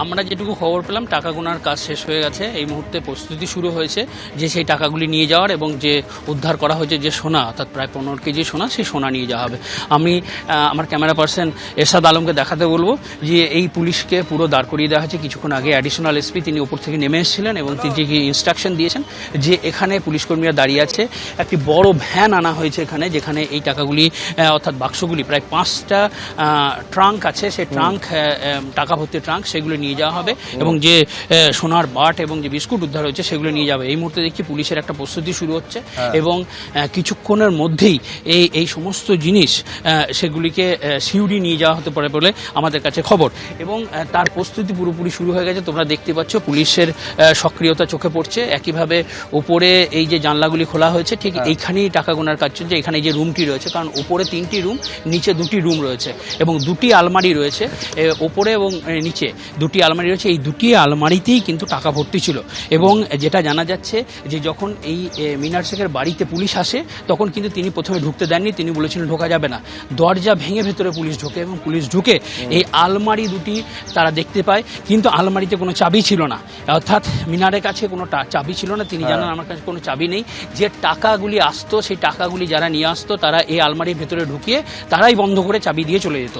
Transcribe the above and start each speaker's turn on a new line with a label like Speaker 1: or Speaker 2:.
Speaker 1: আমরা যেটুকু খবর পেলাম টাকা গোনার কাজ শেষ হয়ে গেছে। এই মুহূর্তে প্রস্তুতি শুরু হয়েছে যে সেই টাকাগুলি নিয়ে যাওয়ার এবং যে উদ্ধার করা হয়েছে যে সোনা, অর্থাৎ প্রায় 15 কেজি সোনা, সেই সোনা নিয়ে যাওয়া হবে। আমি আমার ক্যামেরা পার্সন এরশাদ আলমকে দেখাতে বলবো যে এই পুলিশকে পুরো দাঁড় করিয়ে দেওয়া হয়েছে। কিছুক্ষণ আগে অ্যাডিশনাল এসপি তিনি উপর থেকে নেমে এসেছিলেন এবং তিনি ইনস্ট্রাকশন দিয়েছেন যে এখানে পুলিশকর্মীরা দাঁড়িয়ে আছে। একটি বড় ভ্যান আনা হয়েছে এখানে, যেখানে এই টাকাগুলি অর্থাৎ বাক্সগুলি প্রায় 5টা ট্রাঙ্ক আছে, সেই ট্রাঙ্ক টাকা ভর্তি ট্রাঙ্ক, সেগুলো নিয়ে যাওয়া হবে এবং যে সোনার বাট এবং যে বিস্কুট উদ্ধার হয়েছে সেগুলো নিয়ে যাবে। এই মুহূর্তে দেখছি পুলিশের একটা প্রস্তুতি শুরু হচ্ছে এবং কিছুক্ষণের মধ্যেই এই সমস্ত জিনিস সেগুলিকে সিউড়ি নিয়ে যাওয়া হতে পারে বলে আমাদের কাছে খবর এবং তার প্রস্তুতি পুরোপুরি শুরু হয়ে গেছে। তোমরা দেখতে পাচ্ছ পুলিশের সক্রিয়তা চোখে পড়ছে। একইভাবে উপরে এই যে জানলাগুলি খোলা হয়েছে, ঠিক এইখানেই টাকা গোনার কাজ চলছে। এখানে যে রুমটি রয়েছে, কারণ উপরে 3টি রুম, নিচে 2টি রুম রয়েছে এবং 2টি আলমারি রয়েছে, ওপরে এবং নিচে 2টি আলমারি রয়েছে। এই 2টি আলমারিতেই কিন্তু টাকা ভর্তি ছিল এবং যেটা জানা যাচ্ছে যে যখন এই মিনার শেখের বাড়িতে পুলিশ আসে তখন কিন্তু তিনি প্রথমে ঢুকতে দেননি, তিনি বলেছিলেন ঢোকা যাবে না। দরজা ভেঙে ভেতরে পুলিশ ঢোকে এবং পুলিশ ঢুকে এই আলমারি 2টি তারা দেখতে পায়, কিন্তু আলমারিতে কোনো চাবি ছিল না, অর্থাৎ মিনারের কাছে কোনো চাবি ছিল না। তিনি জানান আমার কাছে কোনো চাবি নেই। যে টাকাগুলি আসতো সেই টাকাগুলি যারা নিয়ে আসতো তারা এই আলমারির ভেতরে ঢুকিয়ে তারাই বন্ধ করে চাবি দিয়ে চলে যেত।